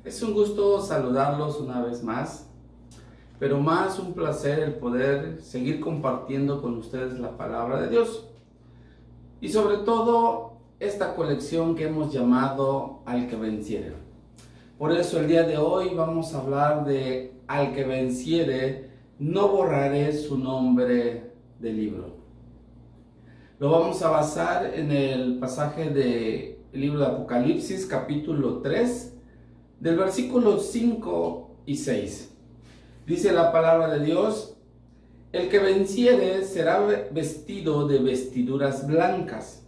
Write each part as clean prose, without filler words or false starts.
Es un gusto saludarlos una vez más, pero más un placer el poder seguir compartiendo con ustedes la palabra de Dios y sobre todo esta colección que hemos llamado Al que venciere. Por eso el día de hoy vamos a hablar de Al que venciere, no borraré su nombre del libro. Lo vamos a basar en el pasaje del libro de Apocalipsis, capítulo 3, del versículo 5 y 6. Dice la palabra de Dios: el que venciere será vestido de vestiduras blancas,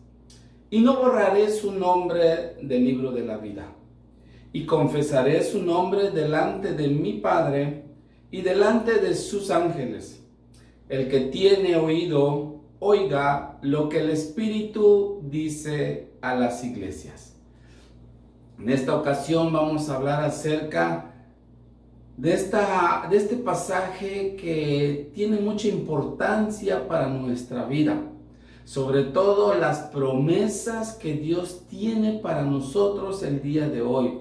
y no borraré su nombre del libro de la vida. Y confesaré su nombre delante de mi Padre y delante de sus ángeles. El que tiene oído, oiga lo que el Espíritu dice a las iglesias. En esta ocasión vamos a hablar acerca de este pasaje que tiene mucha importancia para nuestra vida. Sobre todo las promesas que Dios tiene para nosotros el día de hoy.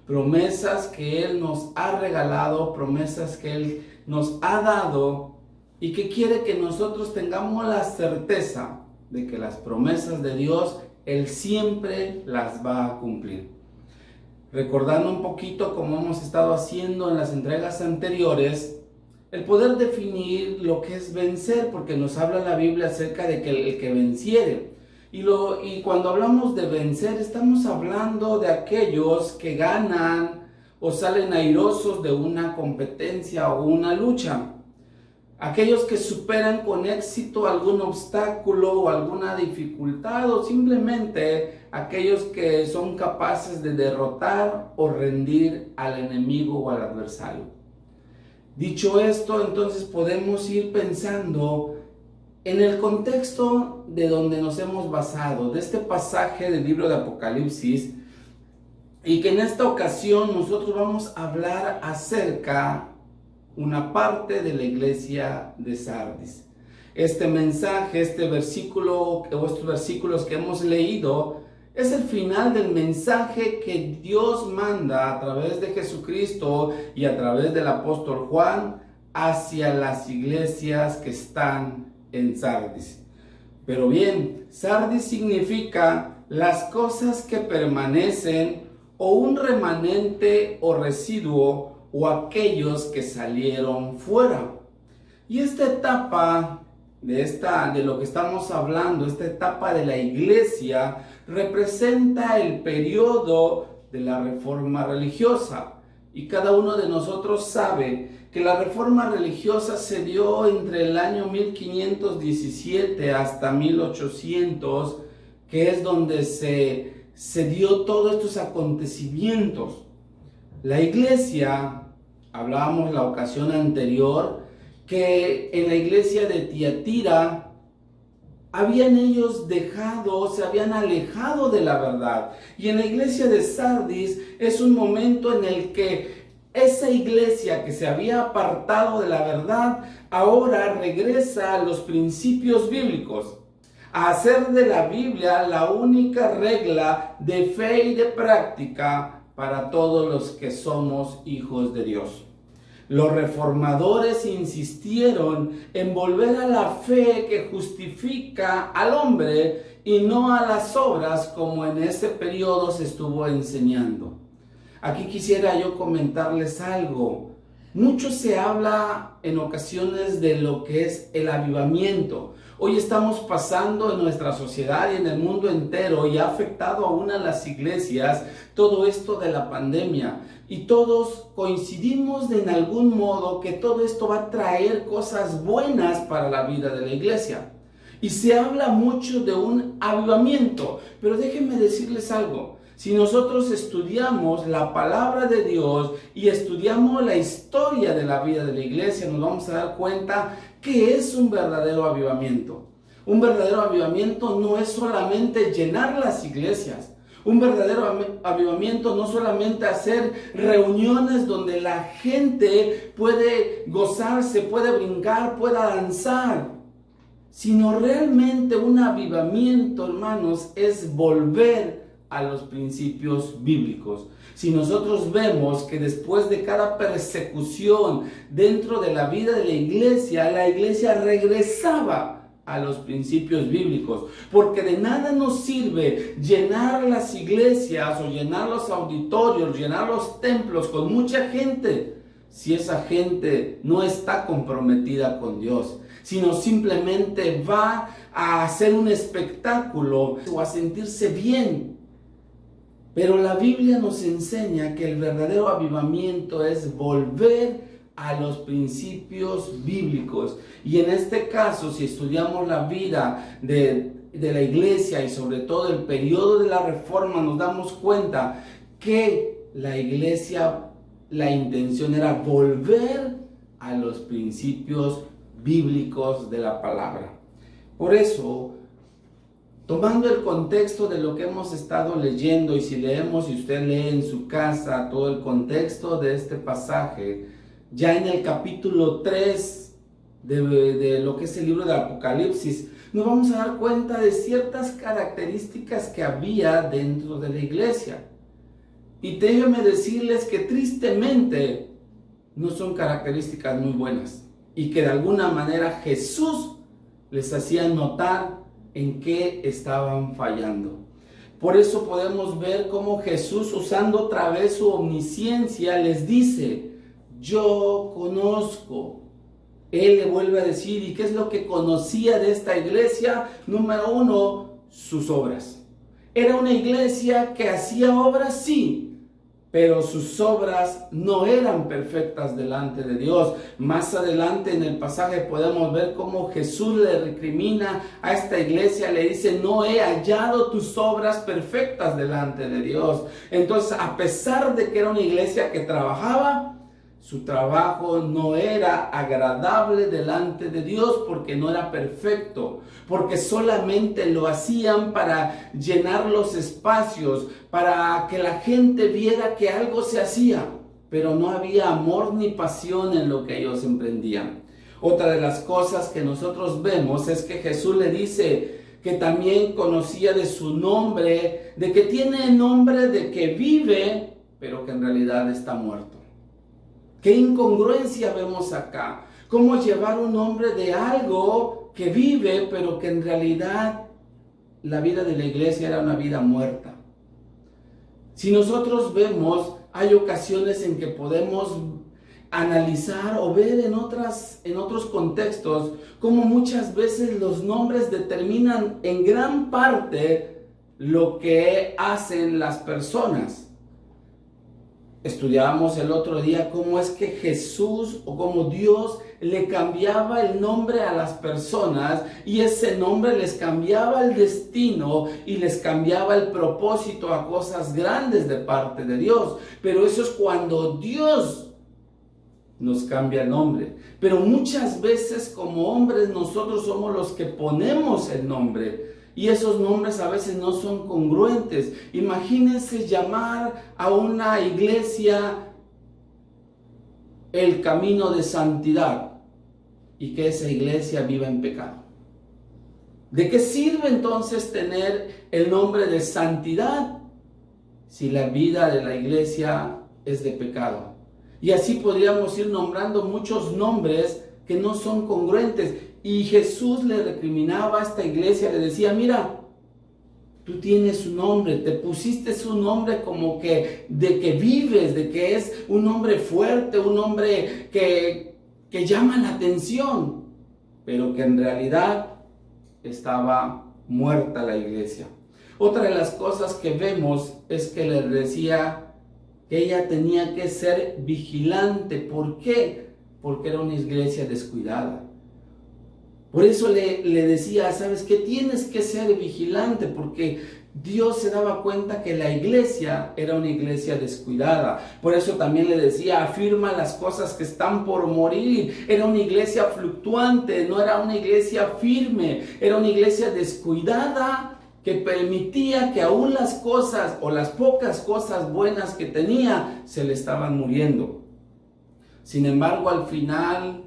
Promesas que Él nos ha regalado, promesas que Él nos ha dado y que quiere que nosotros tengamos la certeza de que las promesas de Dios Él siempre las va a cumplir. Recordando un poquito como hemos estado haciendo en las entregas anteriores, el poder definir lo que es vencer, porque nos habla la Biblia acerca de que el que venciere. Y cuando hablamos de vencer, estamos hablando de aquellos que ganan o salen airosos de una competencia o una lucha. Aquellos que superan con éxito algún obstáculo o alguna dificultad, o simplemente aquellos que son capaces de derrotar o rendir al enemigo o al adversario. Dicho esto, entonces podemos ir pensando en el contexto de donde nos hemos basado, de este pasaje del libro de Apocalipsis, y que en esta ocasión nosotros vamos a hablar acerca una parte de la iglesia de Sardis. Este mensaje, este versículo o estos versículos que hemos leído es el final del mensaje que Dios manda a través de Jesucristo y a través del apóstol Juan hacia las iglesias que están en Sardis. Pero bien, Sardis significa las cosas que permanecen o un remanente o residuo o aquellos que salieron fuera. Y esta etapa de lo que estamos hablando, esta etapa de la iglesia, representa el periodo de la reforma religiosa. Y cada uno de nosotros sabe que la reforma religiosa se dio entre el año 1517 hasta 1800, que es donde se dio todos estos acontecimientos. La iglesia, hablábamos la ocasión anterior, que en la iglesia de Tiatira habían ellos se habían alejado de la verdad. Y en la iglesia de Sardis es un momento en el que esa iglesia que se había apartado de la verdad, ahora regresa a los principios bíblicos, a hacer de la Biblia la única regla de fe y de práctica para todos los que somos hijos de Dios. Los reformadores insistieron en volver a la fe que justifica al hombre y no a las obras como en ese periodo se estuvo enseñando. Aquí quisiera yo comentarles algo. Mucho se habla en ocasiones de lo que es el avivamiento. Hoy estamos pasando en nuestra sociedad y en el mundo entero, y ha afectado aún a las iglesias todo esto de la pandemia. Y todos coincidimos en algún modo que todo esto va a traer cosas buenas para la vida de la iglesia. Y se habla mucho de un avivamiento. Pero déjenme decirles algo. Si nosotros estudiamos la palabra de Dios y estudiamos la historia de la vida de la iglesia, nos vamos a dar cuenta que es un verdadero avivamiento. Un verdadero avivamiento no es solamente llenar las iglesias. Un verdadero avivamiento no solamente hacer reuniones donde la gente puede gozarse, puede brincar, pueda danzar, sino realmente un avivamiento, hermanos, es volver a los principios bíblicos. Si nosotros vemos que después de cada persecución dentro de la vida de la iglesia regresaba a los principios bíblicos, porque de nada nos sirve llenar las iglesias o llenar los auditorios, llenar los templos con mucha gente, si esa gente no está comprometida con Dios, sino simplemente va a hacer un espectáculo o a sentirse bien. Pero la Biblia nos enseña que el verdadero avivamiento es volver a los principios bíblicos. Y en este caso, si estudiamos la vida de la iglesia y sobre todo el periodo de la Reforma, nos damos cuenta que la iglesia, la intención era volver a los principios bíblicos de la palabra. Por eso, tomando el contexto de lo que hemos estado leyendo, y si leemos, y usted lee en su casa todo el contexto de este pasaje, ya en el capítulo 3 de lo que es el libro de Apocalipsis, nos vamos a dar cuenta de ciertas características que había dentro de la iglesia. Y déjenme decirles que tristemente no son características muy buenas, y que de alguna manera Jesús les hacía notar en qué estaban fallando. Por eso podemos ver cómo Jesús, usando otra vez su omnisciencia, les dice: yo conozco. Él le vuelve a decir, ¿y qué es lo que conocía de esta iglesia? Número uno, sus obras. Era una iglesia que hacía obras, sí, pero sus obras no eran perfectas delante de Dios. Más adelante en el pasaje podemos ver cómo Jesús le recrimina a esta iglesia, le dice: no he hallado tus obras perfectas delante de Dios. Entonces, a pesar de que era una iglesia que trabajaba, su trabajo no era agradable delante de Dios porque no era perfecto, porque solamente lo hacían para llenar los espacios, para que la gente viera que algo se hacía, pero no había amor ni pasión en lo que ellos emprendían. Otra de las cosas que nosotros vemos es que Jesús le dice que también conocía de su nombre, de que tiene nombre de que vive, pero que en realidad está muerto. ¿Qué incongruencia vemos acá? ¿Cómo llevar un nombre de algo que vive, pero que en realidad la vida de la iglesia era una vida muerta? Si nosotros vemos, hay ocasiones en que podemos analizar o ver en otros contextos cómo muchas veces los nombres determinan en gran parte lo que hacen las personas. Estudiábamos el otro día cómo es que Jesús o cómo Dios le cambiaba el nombre a las personas, y ese nombre les cambiaba el destino y les cambiaba el propósito a cosas grandes de parte de Dios. Pero eso es cuando Dios nos cambia el nombre. Pero muchas veces como hombres nosotros somos los que ponemos el nombre. Y esos nombres a veces no son congruentes. Imagínense llamar a una iglesia el camino de santidad y que esa iglesia viva en pecado. ¿De qué sirve entonces tener el nombre de santidad si la vida de la iglesia es de pecado? Y así podríamos ir nombrando muchos nombres que no son congruentes. Y Jesús le recriminaba a esta iglesia, le decía: mira, tú tienes un nombre, te pusiste un nombre como que de que vives, de que es un hombre fuerte, un hombre que llama la atención, pero que en realidad estaba muerta la iglesia. Otra de las cosas que vemos es que le decía que ella tenía que ser vigilante. ¿Por qué? Porque era una iglesia descuidada. Por eso le decía: ¿sabes qué? Tienes que ser vigilante, porque Dios se daba cuenta que la iglesia era una iglesia descuidada. Por eso también le decía: afirma las cosas que están por morir. Era una iglesia fluctuante, no era una iglesia firme, era una iglesia descuidada que permitía que aún las cosas o las pocas cosas buenas que tenía se le estaban muriendo. Sin embargo, al final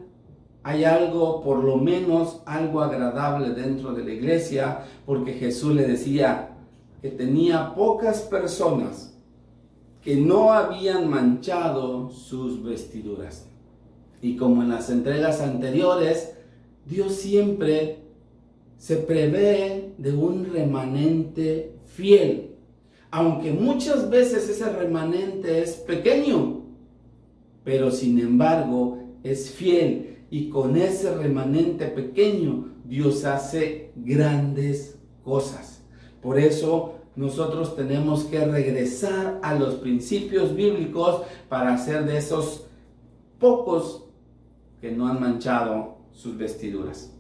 hay algo, por lo menos algo agradable dentro de la iglesia, porque Jesús le decía: que tenía pocas personas que no habían manchado sus vestiduras. Y como en las entregas anteriores, Dios siempre se prevé de un remanente fiel. Aunque muchas veces ese remanente es pequeño, pero sin embargo es fiel. Y con ese remanente pequeño, Dios hace grandes cosas. Por eso nosotros tenemos que regresar a los principios bíblicos para hacer de esos pocos que no han manchado sus vestiduras.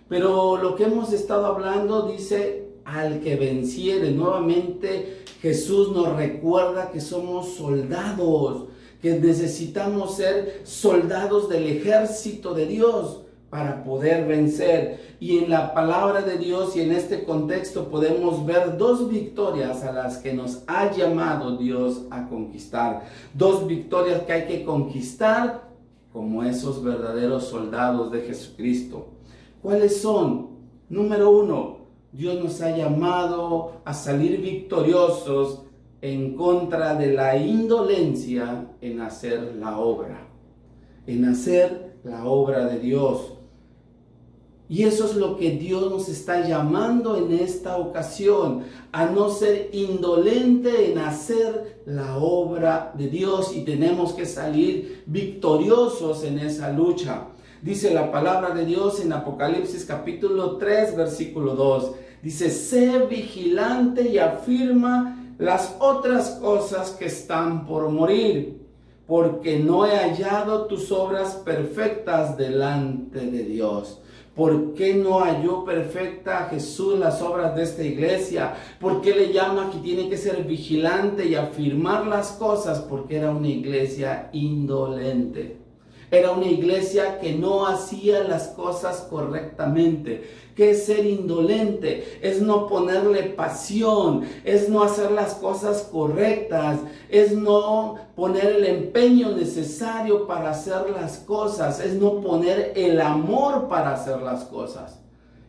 Pero lo que hemos estado hablando dice, al que venciere. Nuevamente Jesús nos recuerda que somos soldados, que necesitamos ser soldados del ejército de Dios para poder vencer. Y en la palabra de Dios y en este contexto podemos ver dos victorias a las que nos ha llamado Dios a conquistar. Dos victorias que hay que conquistar como esos verdaderos soldados de Jesucristo. ¿Cuáles son? Número 1, Dios nos ha llamado a salir victoriosos en contra de la indolencia en hacer la obra. En hacer la obra de Dios. Y eso es lo que Dios nos está llamando en esta ocasión, a no ser indolente en hacer la obra de Dios, y tenemos que salir victoriosos en esa lucha. Dice la palabra de Dios en Apocalipsis capítulo 3, versículo 2. Dice, sé vigilante y afirma las otras cosas que están por morir, porque no he hallado tus obras perfectas delante de Dios. ¿Por qué no halló perfecta a Jesús las obras de esta iglesia? ¿Por qué le llama que tiene que ser vigilante y afirmar las cosas? Porque era una iglesia indolente. Era una iglesia que no hacía las cosas correctamente. ¿Qué es ser indolente? Es no ponerle pasión, es no hacer las cosas correctas, es no poner el empeño necesario para hacer las cosas, es no poner el amor para hacer las cosas.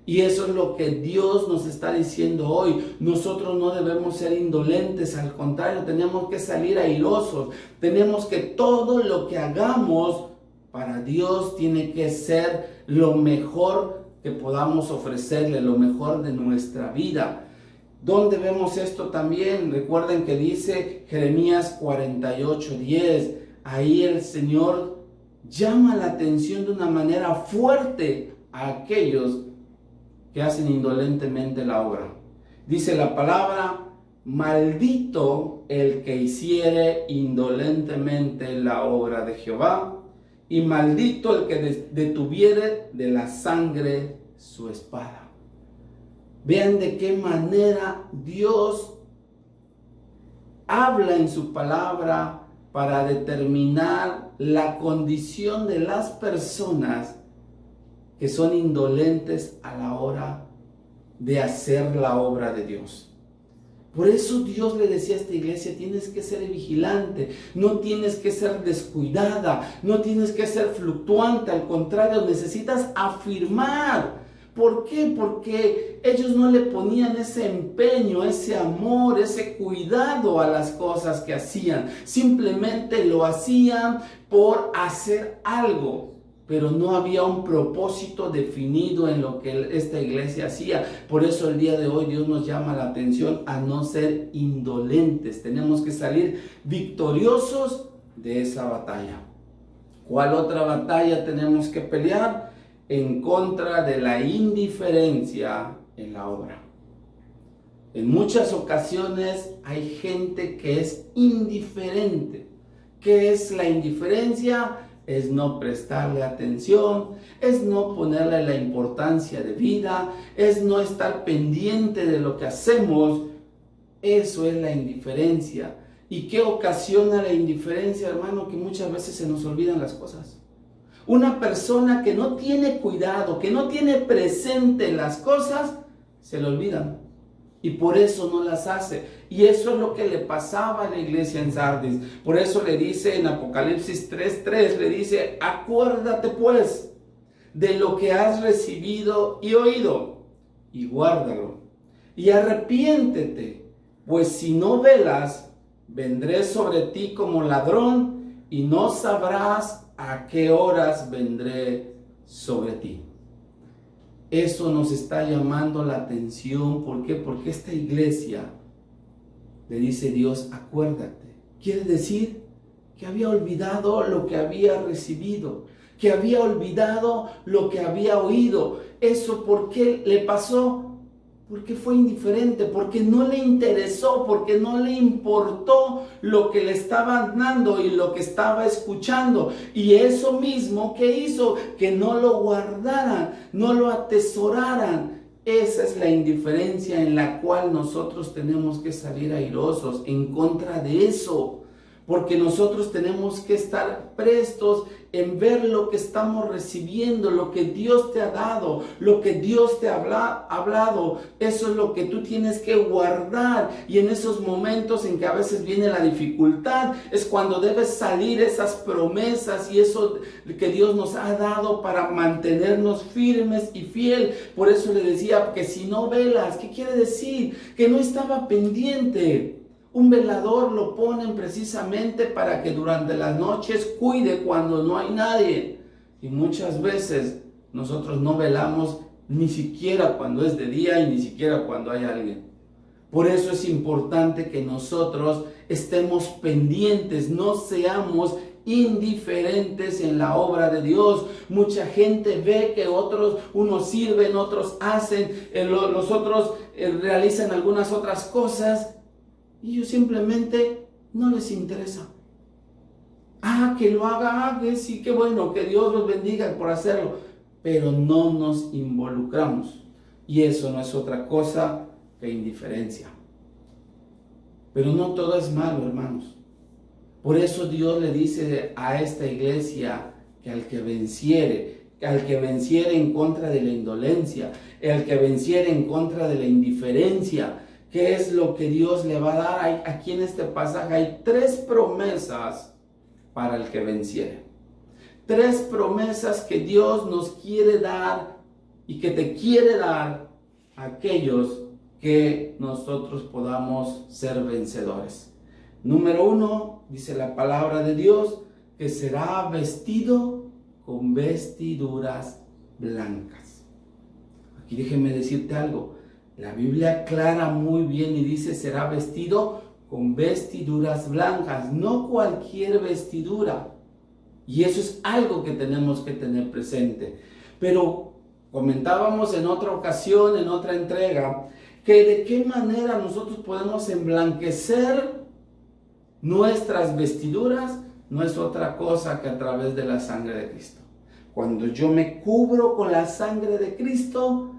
Y eso es lo que Dios nos está diciendo hoy. Nosotros no debemos ser indolentes, al contrario, tenemos que salir airosos. Tenemos que todo lo que hagamos para Dios tiene que ser lo mejor que podamos ofrecerle, lo mejor de nuestra vida. ¿Dónde vemos esto también? Recuerden que dice Jeremías 48:10. Ahí el Señor llama la atención de una manera fuerte a aquellos que hacen indolentemente la obra. Dice la palabra, maldito el que hiciere indolentemente la obra de Jehová, y maldito el que detuviere de la sangre su espada. Vean de qué manera Dios habla en su palabra para determinar la condición de las personas que son indolentes a la hora de hacer la obra de Dios. Por eso Dios le decía a esta iglesia, tienes que ser vigilante, no tienes que ser descuidada, no tienes que ser fluctuante, al contrario, necesitas afirmar. ¿Por qué? Porque ellos no le ponían ese empeño, ese amor, ese cuidado a las cosas que hacían. Simplemente lo hacían por hacer algo. Pero no había un propósito definido en lo que esta iglesia hacía. Por eso el día de hoy Dios nos llama la atención a no ser indolentes. Tenemos que salir victoriosos de esa batalla. ¿Cuál otra batalla tenemos que pelear? En contra de la indiferencia en la obra. En muchas ocasiones hay gente que es indiferente. ¿Qué es la indiferencia? Es no prestarle atención, es no ponerle la importancia de vida, es no estar pendiente de lo que hacemos. Eso es la indiferencia. ¿Y qué ocasiona la indiferencia, hermano? Que muchas veces se nos olvidan las cosas. Una persona que no tiene cuidado, que no tiene presente las cosas, se le olvidan. Y por eso no las hace. Y eso es lo que le pasaba a la iglesia en Sardis. Por eso le dice en Apocalipsis 3:3, le dice, acuérdate pues de lo que has recibido y oído, y guárdalo. Y arrepiéntete. Pues si no velas, vendré sobre ti como ladrón y no sabrás a qué horas vendré sobre ti. Eso nos está llamando la atención. ¿Por qué? Porque esta iglesia le dice Dios, acuérdate. Quiere decir que había olvidado lo que había recibido, que había olvidado lo que había oído. ¿Eso por qué le pasó? Porque fue indiferente, porque no le interesó, porque no le importó lo que le estaban dando y lo que estaba escuchando. Y eso mismo que hizo, que no lo guardaran, no lo atesoraran. Esa es la indiferencia en la cual nosotros tenemos que salir airosos en contra de eso. Porque nosotros tenemos que estar prestos en ver lo que estamos recibiendo, lo que Dios te ha dado, lo que Dios te ha hablado. Eso es lo que tú tienes que guardar. Y en esos momentos en que a veces viene la dificultad, es cuando debes salir esas promesas y eso que Dios nos ha dado para mantenernos firmes y fiel. Por eso le decía que si no velas, ¿qué quiere decir? Que no estaba pendiente. Un velador lo ponen precisamente para que durante las noches cuide cuando no hay nadie. Y muchas veces nosotros no velamos ni siquiera cuando es de día y ni siquiera cuando hay alguien. Por eso es importante que nosotros estemos pendientes, no seamos indiferentes en la obra de Dios. Mucha gente ve que unos sirven, otros hacen, los otros realizan algunas otras cosas. Y ellos simplemente no les interesa. Que lo haga, sí, qué bueno, que Dios los bendiga por hacerlo. Pero no nos involucramos. Y eso no es otra cosa que indiferencia. Pero no todo es malo, hermanos. Por eso Dios le dice a esta iglesia que al que venciere en contra de la indolencia, al que venciere en contra de la indiferencia, ¿qué es lo que Dios le va a dar? Aquí en este pasaje hay 3 promesas para el que venciere. 3 promesas que Dios nos quiere dar y que te quiere dar a aquellos que nosotros podamos ser vencedores. Número 1, dice la palabra de Dios, que será vestido con vestiduras blancas. Aquí déjeme decirte algo. La Biblia aclara muy bien y dice, será vestido con vestiduras blancas, no cualquier vestidura. Y eso es algo que tenemos que tener presente. Pero comentábamos en otra ocasión, en otra entrega, que de qué manera nosotros podemos emblanquecer nuestras vestiduras, no es otra cosa que a través de la sangre de Cristo. Cuando yo me cubro con la sangre de Cristo,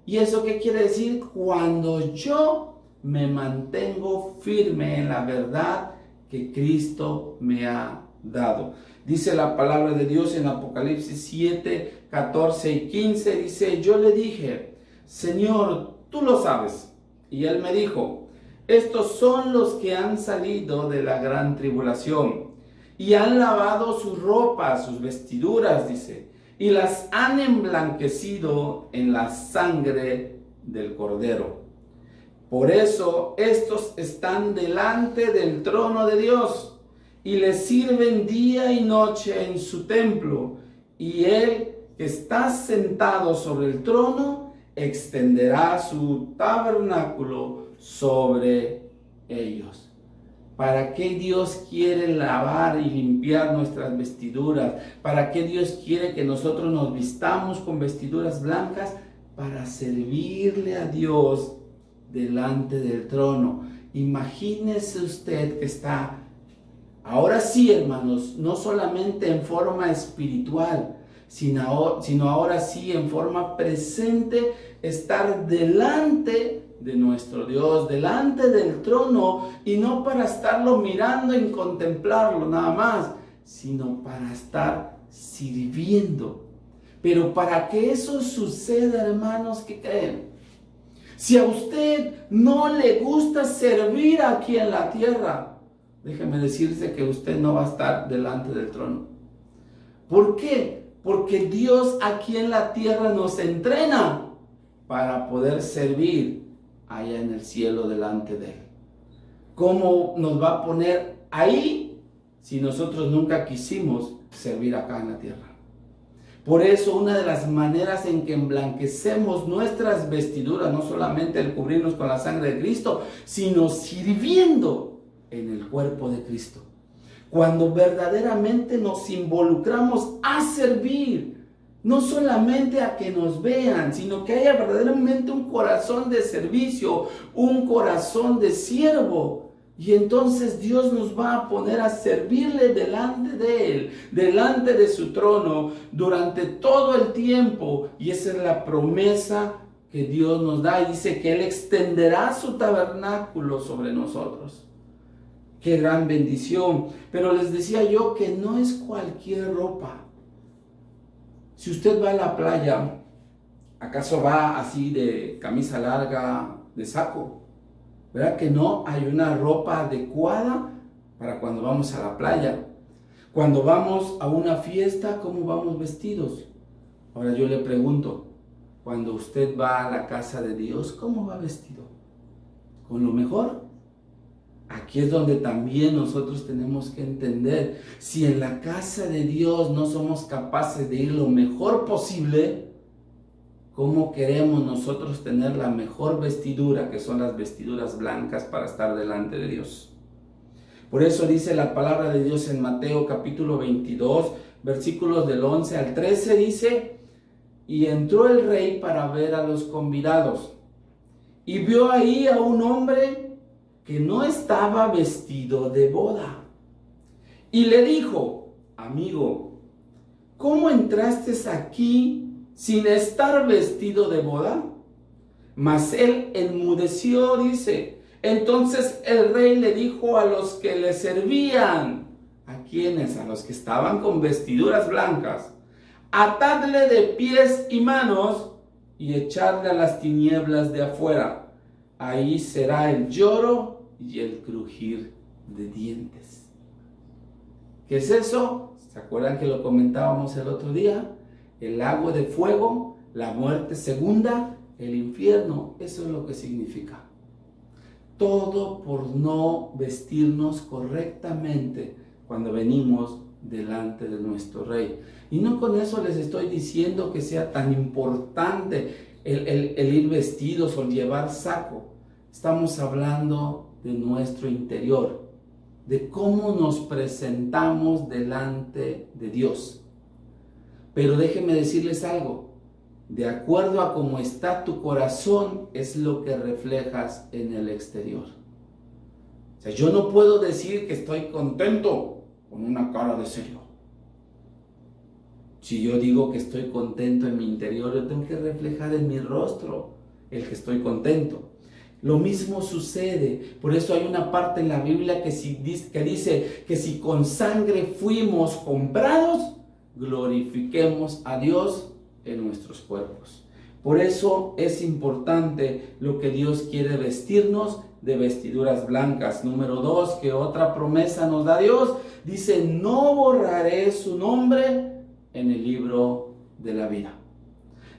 ¿y eso qué quiere decir? Cuando yo me mantengo firme en la verdad que Cristo me ha dado. Dice la palabra de Dios en Apocalipsis 7, 14 y 15, dice, yo le dije, Señor, tú lo sabes. Y él me dijo, estos son los que han salido de la gran tribulación y han lavado sus ropas, sus vestiduras, dice, y las han emblanquecido en la sangre del Cordero. Por eso estos están delante del trono de Dios y le sirven día y noche en su templo. Y él que está sentado sobre el trono extenderá su tabernáculo sobre ellos. ¿Para qué Dios quiere lavar y limpiar nuestras vestiduras? ¿Para qué Dios quiere que nosotros nos vistamos con vestiduras blancas? Para servirle a Dios delante del trono. Imagínese usted que está, ahora sí, hermanos, no solamente en forma espiritual, sino ahora sí en forma presente, estar delante de nuestro Dios, delante del trono, y no para estarlo mirando y contemplarlo nada más, sino para estar sirviendo. Pero para que eso suceda, hermanos, ¿qué creen? Si a usted no le gusta servir aquí en la tierra, déjeme decirse que usted no va a estar delante del trono. ¿Por qué? Porque Dios aquí en la tierra nos entrena para poder servir allá en el cielo delante de Él. ¿Cómo nos va a poner ahí si nosotros nunca quisimos servir acá en la tierra? Por eso una de las maneras en que emblanquecemos nuestras vestiduras, no solamente el cubrirnos con la sangre de Cristo, sino sirviendo en el cuerpo de Cristo. Cuando verdaderamente nos involucramos a servir, no solamente a que nos vean, sino que haya verdaderamente un corazón de servicio, un corazón de siervo. Y entonces Dios nos va a poner a servirle delante de Él, delante de su trono, durante todo el tiempo. Y esa es la promesa que Dios nos da. Y dice que Él extenderá su tabernáculo sobre nosotros. ¡Qué gran bendición! Pero les decía yo que no es cualquier ropa. Si usted va a la playa, ¿acaso va así de camisa larga, de saco? ¿Verdad que no? Hay una ropa adecuada para cuando vamos a la playa. Cuando vamos a una fiesta, ¿cómo vamos vestidos? Ahora yo le pregunto, cuando usted va a la casa de Dios, ¿cómo va vestido? ¿Con lo mejor? Aquí es donde también nosotros tenemos que entender, si en la casa de Dios no somos capaces de ir lo mejor posible, ¿cómo queremos nosotros tener la mejor vestidura, que son las vestiduras blancas, para estar delante de Dios? Por eso dice la palabra de Dios en Mateo capítulo 22, versículos del 11 al 13, dice: y entró el rey para ver a los convidados, y vio ahí a un hombre que no estaba vestido de boda. Y le dijo: amigo, ¿cómo entraste aquí sin estar vestido de boda? Mas él enmudeció, dice. Entonces el rey le dijo a los que le servían, ¿a quiénes? A los que estaban con vestiduras blancas: atadle de pies y manos y echarle a las tinieblas de afuera. Ahí será el lloro y el crujir de dientes. ¿Qué es eso? ¿Se acuerdan que lo comentábamos el otro día? El lago de fuego, la muerte segunda, el infierno. Eso es lo que significa. Todo por no vestirnos correctamente cuando venimos delante de nuestro Rey. Y no con eso les estoy diciendo que sea tan importante el ir vestidos o el llevar saco. Estamos hablando de nuestro interior, de cómo nos presentamos delante de Dios. Pero déjenme decirles algo, de acuerdo a cómo está tu corazón, es lo que reflejas en el exterior. O sea, yo no puedo decir que estoy contento con una cara de serio. Si yo digo que estoy contento en mi interior, yo tengo que reflejar en mi rostro el que estoy contento. Lo mismo sucede, por eso hay una parte en la Biblia que dice que si con sangre fuimos comprados, glorifiquemos a Dios en nuestros cuerpos. Por eso es importante lo que Dios quiere vestirnos de vestiduras blancas. Número 2, que otra promesa nos da Dios, dice: no borraré su nombre en el libro de la vida.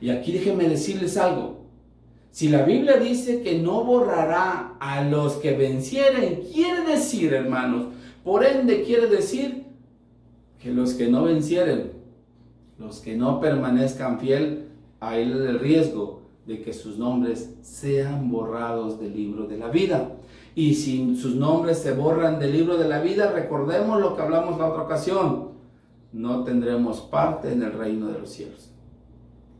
Y aquí déjenme decirles algo. Si la Biblia dice que no borrará a los que vencieren, quiere decir, hermanos, por ende quiere decir que los que no vencieren, los que no permanezcan fiel, a él el riesgo de que sus nombres sean borrados del libro de la vida. Y si sus nombres se borran del libro de la vida, recordemos lo que hablamos la otra ocasión, no tendremos parte en el reino de los cielos.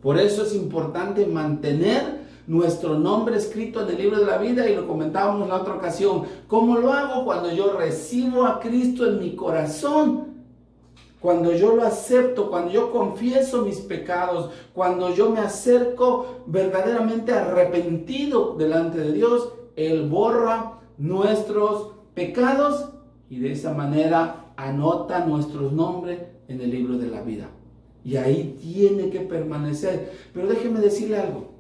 Por eso es importante mantener nuestro nombre escrito en el libro de la vida, y lo comentábamos la otra ocasión. ¿Cómo lo hago? Cuando yo recibo a Cristo en mi corazón, cuando yo lo acepto, cuando yo confieso mis pecados, cuando yo me acerco verdaderamente arrepentido delante de Dios, Él borra nuestros pecados y de esa manera anota nuestros nombres en el libro de la vida. Y ahí tiene que permanecer. Pero déjeme decirle algo.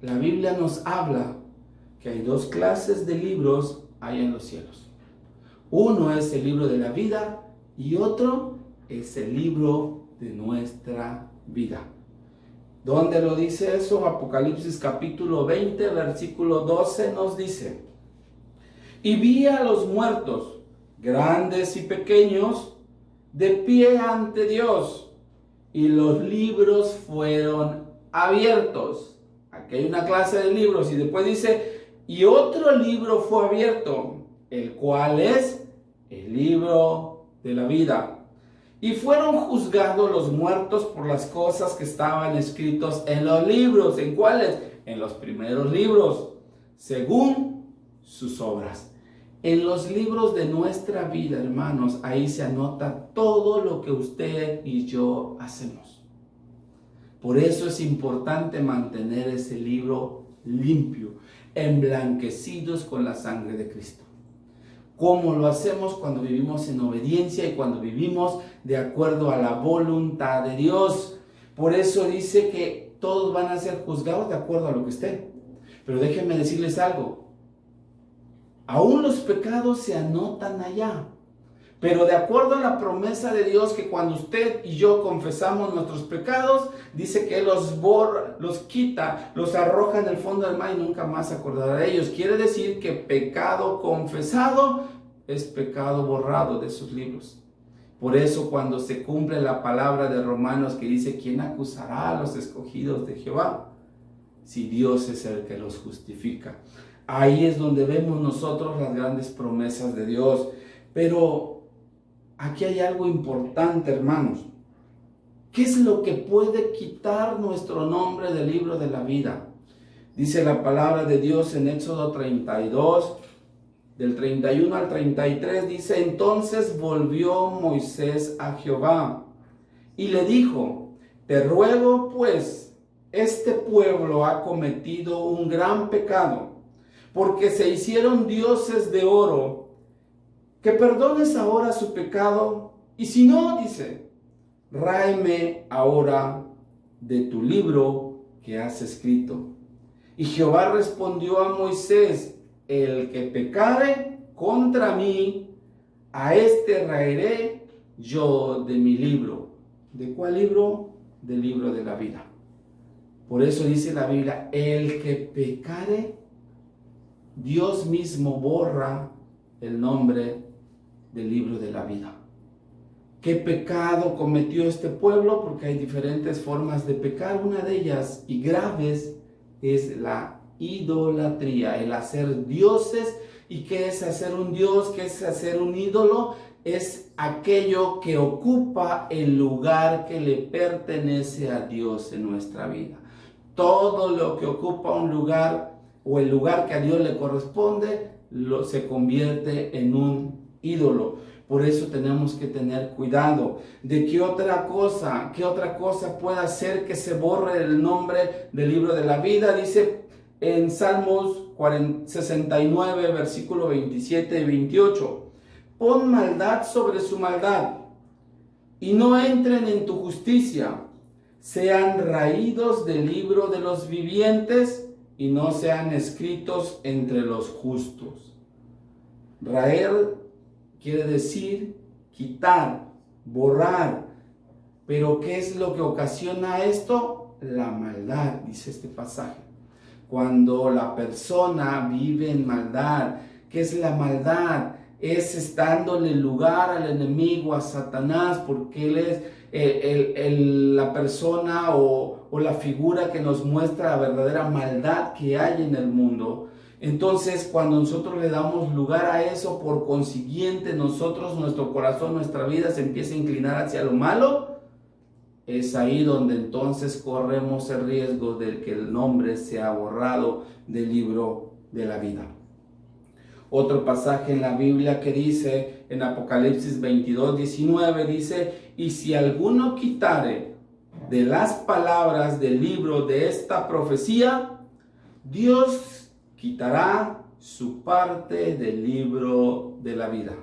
La Biblia nos habla que hay dos clases de libros hay en los cielos. Uno es el libro de la vida y otro es el libro de nuestra vida. ¿Dónde lo dice eso? Apocalipsis capítulo 20, versículo 12 nos dice: Y vi a los muertos, grandes y pequeños, de pie ante Dios, y los libros fueron abiertos. Aquí hay una clase de libros y después dice, y otro libro fue abierto, el cual es el libro de la vida. Y fueron juzgados los muertos por las cosas que estaban escritos en los libros. ¿En cuáles? En los primeros libros, según sus obras. En los libros de nuestra vida, hermanos, ahí se anota todo lo que usted y yo hacemos. Por eso es importante mantener ese libro limpio, emblanquecidos con la sangre de Cristo. ¿Cómo lo hacemos? Cuando vivimos en obediencia y cuando vivimos de acuerdo a la voluntad de Dios. Por eso dice que todos van a ser juzgados de acuerdo a lo que estén. Pero déjenme decirles algo. Aún los pecados se anotan allá. Pero de acuerdo a la promesa de Dios, que cuando usted y yo confesamos nuestros pecados, dice que Él los borra, los quita, los arroja en el fondo del mar y nunca más se acordará de ellos. Quiere decir que pecado confesado es pecado borrado de sus libros. Por eso cuando se cumple la palabra de Romanos que dice, ¿quién acusará a los escogidos de Jehová? Si Dios es el que los justifica. Ahí es donde vemos nosotros las grandes promesas de Dios. Pero aquí hay algo importante, hermanos. ¿Qué es lo que puede quitar nuestro nombre del libro de la vida? Dice la palabra de Dios en Éxodo 32, del 31 al 33, dice, entonces volvió Moisés a Jehová y le dijo, te ruego pues, este pueblo ha cometido un gran pecado, porque se hicieron dioses de oro, que perdones ahora su pecado, y si no, dice, ráeme ahora de tu libro que has escrito. Y Jehová respondió a Moisés, el que pecare contra mí, a este raeré yo de mi libro. ¿De cuál libro? Del libro de la vida. Por eso dice la Biblia, el que pecare, Dios mismo borra el nombre del libro de la vida. ¿Qué pecado cometió este pueblo? Porque hay diferentes formas de pecar. Una de ellas, y graves, es la idolatría, el hacer dioses. ¿Y qué es hacer un dios? ¿Qué es hacer un ídolo? Es aquello que ocupa el lugar que le pertenece a Dios en nuestra vida. Todo lo que ocupa un lugar o el lugar que a Dios le corresponde, se convierte en un ídolo. Por eso tenemos que tener cuidado de qué otra cosa puede hacer que se borre el nombre del libro de la vida. Dice en Salmos 69, versículo 27 y 28, pon maldad sobre su maldad y no entren en tu justicia, sean raídos del libro de los vivientes y no sean escritos entre los justos. Raer quiere decir quitar, borrar. Pero ¿qué es lo que ocasiona esto? La maldad, dice este pasaje. Cuando la persona vive en maldad, ¿qué es la maldad? Es dándole lugar al enemigo, a Satanás, porque él es la persona o la figura que nos muestra la verdadera maldad que hay en el mundo. Entonces, cuando nosotros le damos lugar a eso, por consiguiente, nuestro corazón, nuestra vida se empieza a inclinar hacia lo malo, es ahí donde entonces corremos el riesgo de que el nombre sea borrado del libro de la vida. Otro pasaje en la Biblia que dice, en Apocalipsis 22, 19, dice, y si alguno quitare de las palabras del libro de esta profecía, Dios quitará su parte del libro de la vida,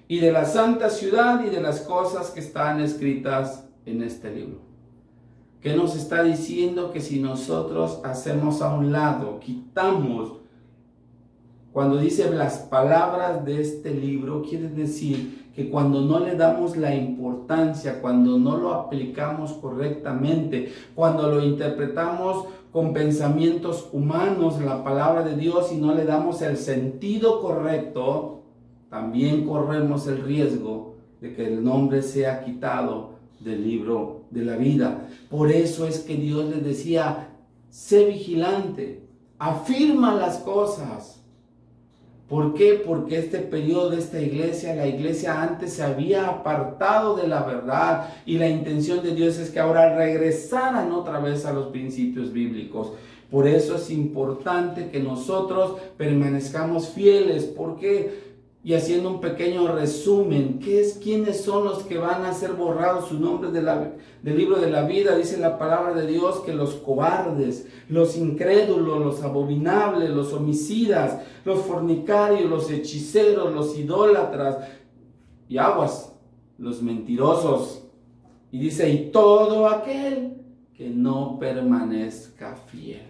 y de la santa ciudad y de las cosas que están escritas en este libro. ¿Qué nos está diciendo? Que si nosotros hacemos a un lado, quitamos, cuando dice las palabras de este libro, quiere decir que cuando no le damos la importancia, cuando no lo aplicamos correctamente, cuando lo interpretamos con pensamientos humanos la palabra de Dios y no le damos el sentido correcto, también corremos el riesgo de que el nombre sea quitado del libro de la vida. Por eso es que Dios les decía, sé vigilante, afirma las cosas. ¿Por qué? Porque este periodo de esta iglesia, la iglesia antes se había apartado de la verdad y la intención de Dios es que ahora regresaran otra vez a los principios bíblicos. Por eso es importante que nosotros permanezcamos fieles. ¿Por qué? Y haciendo un pequeño resumen, ¿quiénes son los que van a ser borrados su nombre del libro de la vida? Dice la palabra de Dios que los cobardes, los incrédulos, los abominables, los homicidas, los fornicarios, los hechiceros, los idólatras y aguas, los mentirosos. Y dice, y todo aquel que no permanezca fiel.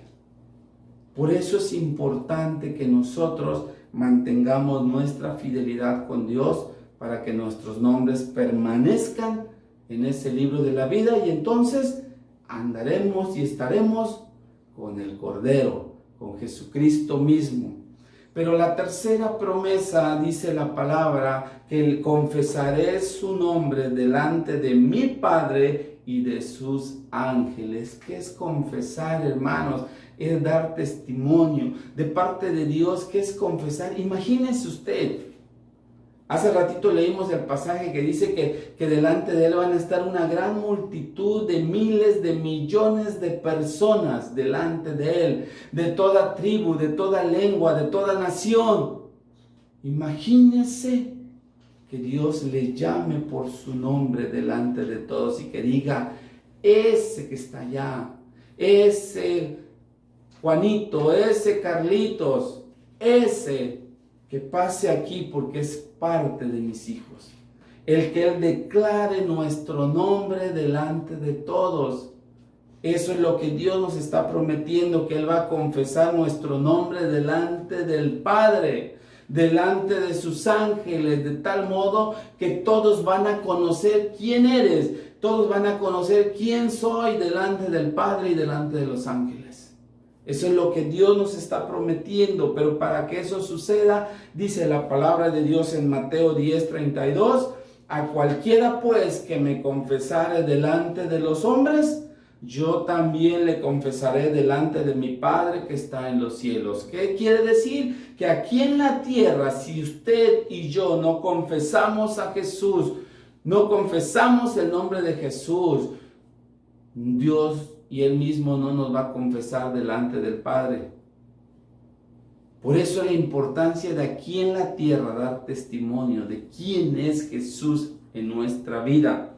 Por eso es importante que nosotros mantengamos nuestra fidelidad con Dios para que nuestros nombres permanezcan en ese libro de la vida y entonces andaremos y estaremos con el Cordero, con Jesucristo mismo. Pero la tercera promesa dice la palabra que confesaré su nombre delante de mi Padre y de sus ángeles. ¿Qué es confesar, hermanos? Es dar testimonio de parte de Dios. ¿Qué es confesar? Imagínese usted. Hace ratito leímos el pasaje que dice que delante de Él van a estar una gran multitud de miles de millones de personas delante de Él, de toda tribu, de toda lengua, de toda nación. Imagínese que Dios le llame por su nombre delante de todos y que diga, ese que está allá, ese Juanito, ese Carlitos, ese que pase aquí porque es parte de mis hijos. El que Él declare nuestro nombre delante de todos. Eso es lo que Dios nos está prometiendo, que Él va a confesar nuestro nombre delante del Padre, delante de sus ángeles, de tal modo que todos van a conocer quién eres, todos van a conocer quién soy delante del Padre y delante de los ángeles. Eso es lo que Dios nos está prometiendo, pero para que eso suceda, dice la palabra de Dios en Mateo 10:32, a cualquiera pues que me confesare delante de los hombres, yo también le confesaré delante de mi Padre que está en los cielos. ¿Qué quiere decir? Que aquí en la tierra, si usted y yo no confesamos a Jesús, no confesamos el nombre de Jesús, Dios y Él mismo no nos va a confesar delante del Padre. Por eso la importancia de aquí en la tierra dar testimonio de quién es Jesús en nuestra vida.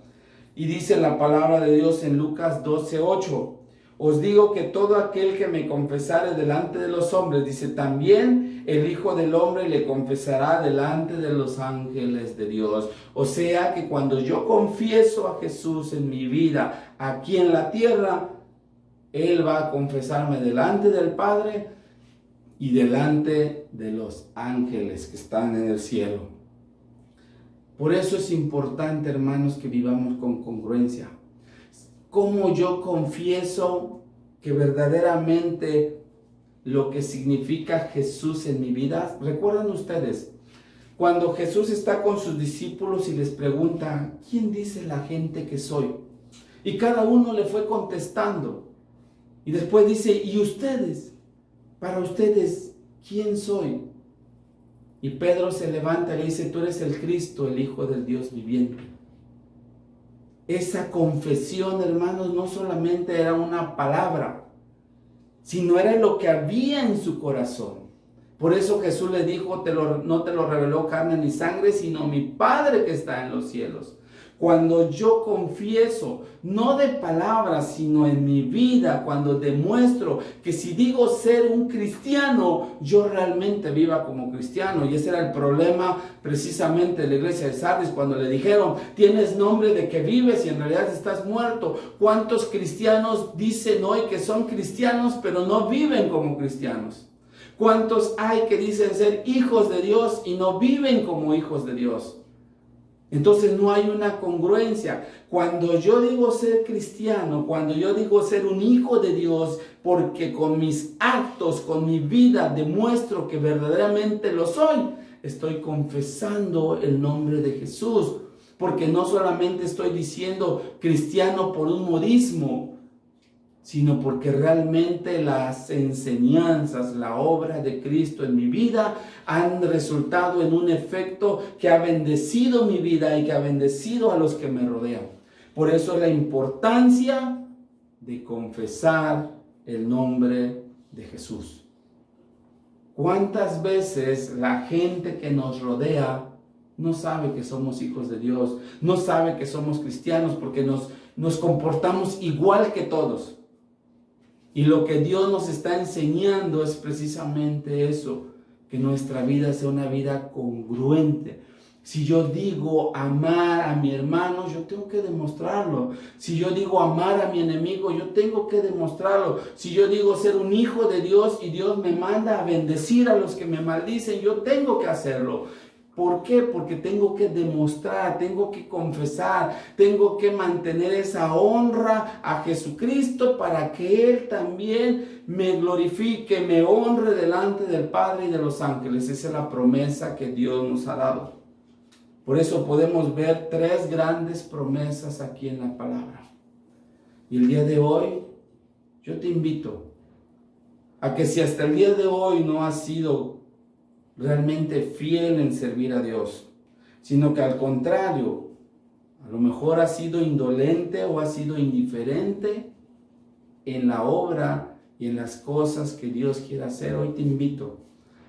Y dice la palabra de Dios en Lucas 12:8, os digo que todo aquel que me confesare delante de los hombres, dice, también el Hijo del Hombre le confesará delante de los ángeles de Dios. O sea que cuando yo confieso a Jesús en mi vida aquí en la tierra, Él va a confesarme delante del Padre y delante de los ángeles que están en el cielo. Por eso es importante, hermanos, que vivamos con congruencia. ¿Cómo yo confieso que verdaderamente lo que significa Jesús en mi vida? ¿Recuerdan ustedes cuando Jesús está con sus discípulos y les pregunta, ¿quién dice la gente que soy? Y cada uno le fue contestando. Y después dice, ¿y ustedes? Para ustedes, ¿quién soy? Y Pedro se levanta y le dice, tú eres el Cristo, el Hijo del Dios viviente. Esa confesión, hermanos, no solamente era una palabra, sino era lo que había en su corazón. Por eso Jesús le dijo, no te lo reveló carne ni sangre, sino mi Padre que está en los cielos. Cuando yo confieso, no de palabras, sino en mi vida, cuando demuestro que si digo ser un cristiano, yo realmente viva como cristiano. Y ese era el problema precisamente de la iglesia de Sardis, cuando le dijeron, tienes nombre de que vives y en realidad estás muerto. ¿Cuántos cristianos dicen hoy que son cristianos, pero no viven como cristianos? ¿Cuántos hay que dicen ser hijos de Dios y no viven como hijos de Dios? Entonces no hay una congruencia. Cuando yo digo ser cristiano, cuando yo digo ser un hijo de Dios, porque con mis actos, con mi vida demuestro que verdaderamente lo soy, estoy confesando el nombre de Jesús. Porque no solamente estoy diciendo cristiano por un modismo, sino porque realmente las enseñanzas, la obra de Cristo en mi vida han resultado en un efecto que ha bendecido mi vida y que ha bendecido a los que me rodean. Por eso la importancia de confesar el nombre de Jesús. ¿Cuántas veces la gente que nos rodea no sabe que somos hijos de Dios, no sabe que somos cristianos porque nos comportamos igual que todos? Y lo que Dios nos está enseñando es precisamente eso, que nuestra vida sea una vida congruente. Si yo digo amar a mi hermano, yo tengo que demostrarlo. Si yo digo amar a mi enemigo, yo tengo que demostrarlo. Si yo digo ser un hijo de Dios y Dios me manda a bendecir a los que me maldicen, yo tengo que hacerlo. ¿Por qué? Porque tengo que demostrar, tengo que confesar, tengo que mantener esa honra a Jesucristo para que Él también me glorifique, me honre delante del Padre y de los ángeles. Esa es la promesa que Dios nos ha dado. Por eso podemos ver 3 grandes promesas aquí en la palabra. Y el día de hoy, yo te invito a que si hasta el día de hoy no has sido realmente fiel en servir a Dios, sino que al contrario, a lo mejor has sido indolente o has sido indiferente en la obra y en las cosas que Dios quiere hacer, hoy te invito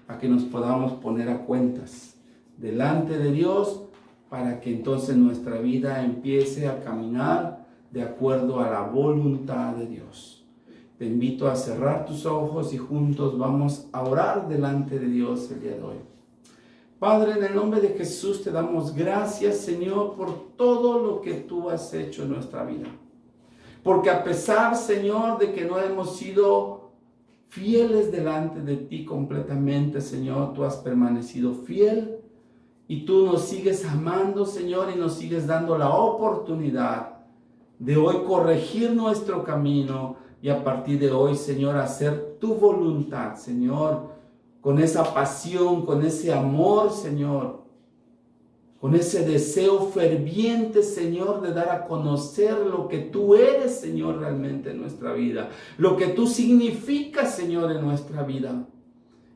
a que nos podamos poner a cuentas delante de Dios para que entonces nuestra vida empiece a caminar de acuerdo a la voluntad de Dios. Te invito a cerrar tus ojos y juntos vamos a orar delante de Dios el día de hoy. Padre, en el nombre de Jesús te damos gracias, Señor, por todo lo que tú has hecho en nuestra vida. Porque a pesar, Señor, de que no hemos sido fieles delante de ti completamente, Señor, tú has permanecido fiel y tú nos sigues amando, Señor, y nos sigues dando la oportunidad de hoy corregir nuestro camino y a partir de hoy, Señor, hacer tu voluntad, Señor, con esa pasión, con ese amor, Señor, con ese deseo ferviente, Señor, de dar a conocer lo que tú eres, Señor, realmente en nuestra vida, lo que tú significas, Señor, en nuestra vida.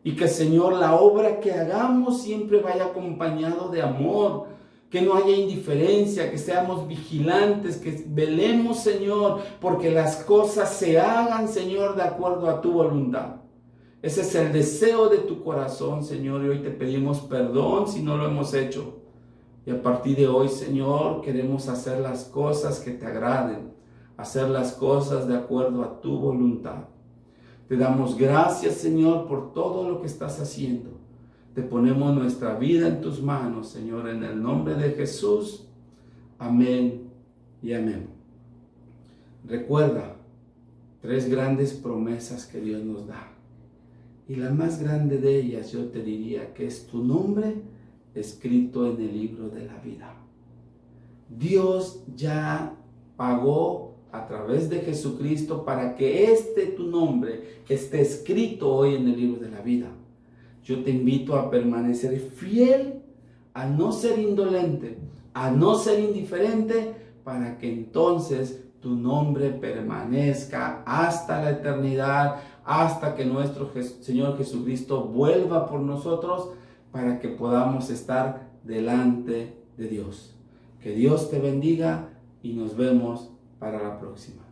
Y que, Señor, la obra que hagamos siempre vaya acompañado de amor, que no haya indiferencia, que seamos vigilantes, que velemos, Señor, porque las cosas se hagan, Señor, de acuerdo a tu voluntad. Ese es el deseo de tu corazón, Señor, y hoy te pedimos perdón si no lo hemos hecho. Y a partir de hoy, Señor, queremos hacer las cosas que te agraden, hacer las cosas de acuerdo a tu voluntad. Te damos gracias, Señor, por todo lo que estás haciendo. Te ponemos nuestra vida en tus manos, Señor, en el nombre de Jesús. Amén y amén. Recuerda 3 grandes promesas que Dios nos da. Y la más grande de ellas, yo te diría que es tu nombre escrito en el libro de la vida. Dios ya pagó a través de Jesucristo para que tu nombre esté escrito hoy en el libro de la vida. Yo te invito a permanecer fiel, a no ser indolente, a no ser indiferente, para que entonces tu nombre permanezca hasta la eternidad, hasta que nuestro Señor Jesucristo vuelva por nosotros, para que podamos estar delante de Dios. Que Dios te bendiga y nos vemos para la próxima.